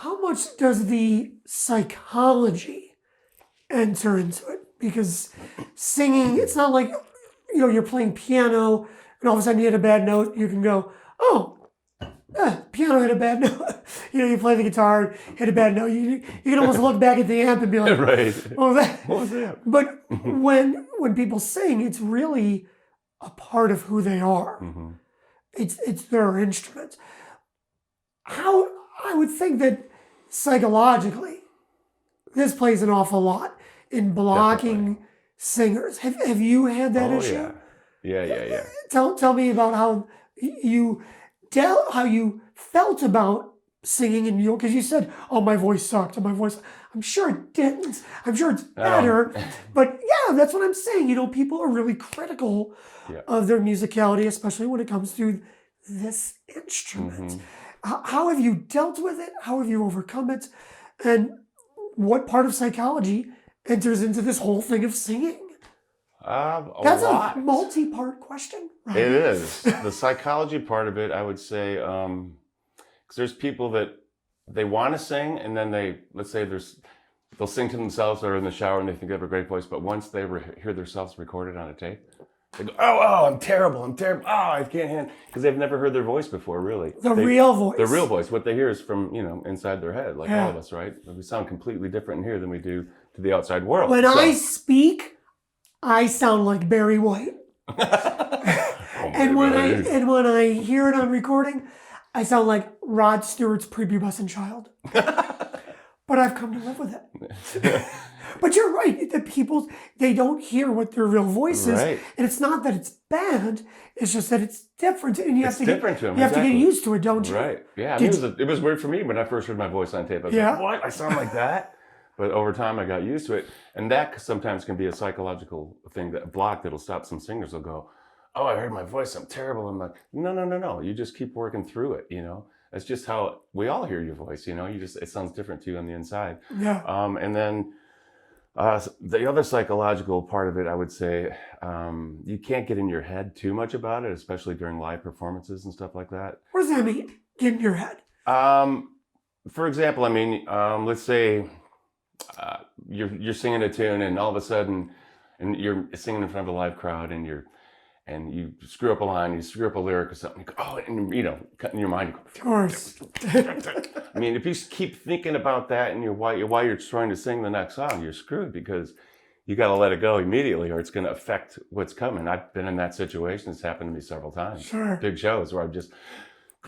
how much does the psychology enter into it? Because singing, it's not like, you're playing piano and all of a sudden you hit a bad note, you can go, oh, piano hit a bad note. You play the guitar, hit a bad note. You can almost look back at the amp and be like, right. "Oh, What was that?" But when people sing, it's really a part of who they are. Mm-hmm. It's their instrument. How I would think that psychologically, this plays an awful lot in blocking singers. Have you had that issue? Yeah. Tell me about how you felt about singing in because you said, "Oh, my voice sucked." I'm sure it didn't. I'm sure it's better. But yeah, that's what I'm saying. People are really critical of their musicality, especially when it comes to this instrument. Mm-hmm. How have you dealt with it? How have you overcome it? And what part of psychology enters into this whole thing of singing? That's a multi-part question, right? It is. The psychology part of it, I would say, because there's people that they want to sing, and then they'll sing to themselves or in the shower and they think they have a great voice, but once they hear themselves recorded on a tape, they go, oh, I'm terrible, oh, I can't handle, because they've never heard their voice before, really. The real voice. What they hear is from, inside their head, like all of us, right? We sound completely different in here than we do to the outside world. When I speak, I sound like Barry White. And when I hear it on recording, I sound like Rod Stewart's prepubescent child. But I've come to live with it. But you're right. The people, they don't hear what their real voice is. Right. And it's not that it's bad. It's just that it's different. And you have to get used to it, don't you? Right. Yeah. It was weird for me when I first heard my voice on tape. I was like, what? I sound like that? But over time, I got used to it. And that sometimes can be a psychological thing, that block that'll stop some singers. They'll go, oh, I heard my voice, I'm terrible. I'm like, no. You just keep working through it, That's just how we all hear your voice, it sounds different to you on the inside. Yeah. And then the other psychological part of it, I would say, you can't get in your head too much about it, especially during live performances and stuff like that. What does that mean, get in your head? For example, let's say you're singing a tune and all of a sudden, and you're singing in front of a live crowd and you screw up a line, you screw up a lyric or something, you go, oh, and in your mind, you go, of course. If you keep thinking about that and while you're trying to sing the next song, you're screwed, because you got to let it go immediately or it's going to affect what's coming. I've been in that situation. It's happened to me several times. Sure. Big shows where I've just,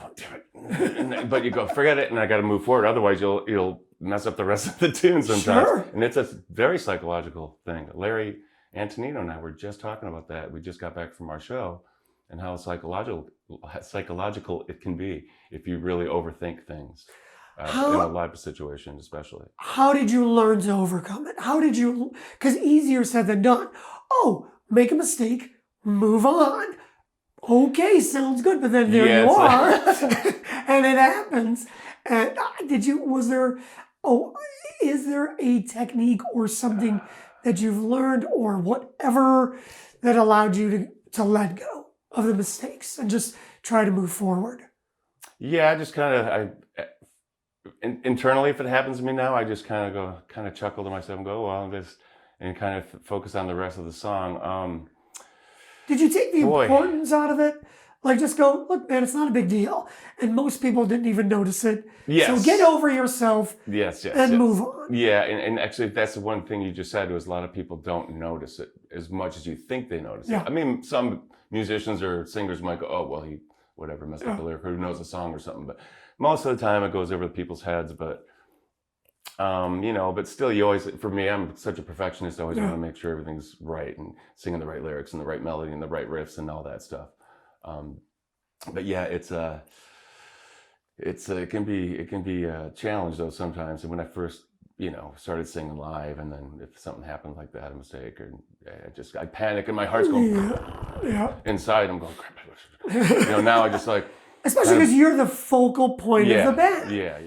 oh, damn it. But you go, forget it, and I got to move forward. Otherwise, you'll mess up the rest of the tune sometimes. Sure. And it's a very psychological thing. Larry Antonino and I were just talking about that. We just got back from our show and how psychological it can be if you really overthink things in a live situation, especially. How did you learn to overcome it? Because easier said than done. Oh, make a mistake, move on. Okay, sounds good, but then there you are, and it happens. And is there a technique or something that you've learned or whatever that allowed you to let go of the mistakes and just try to move forward? Yeah, I just internally, if it happens to me now, I just kind of chuckle to myself and go, and kind of focus on the rest of the song. Did you take the importance out of it? Like, just go, look, man, it's not a big deal. And most people didn't even notice it. Yes. So get over yourself and move on. Yeah, and actually, that's the one thing you just said, was a lot of people don't notice it as much as you think they notice it. Some musicians or singers might go, oh, well, he messed up the lyric, or who knows the song or something. But most of the time, it goes over people's heads. But, but still, you always, for me, I'm such a perfectionist. I always want to make sure everything's right and singing the right lyrics and the right melody and the right riffs and all that stuff. But yeah, it can be a challenge though sometimes. And when I first, started singing live, and then if something happened like that, a mistake, or I panic and my heart's going inside. I'm going, crap. Now I just like, especially because you're the focal point of the band. Yeah.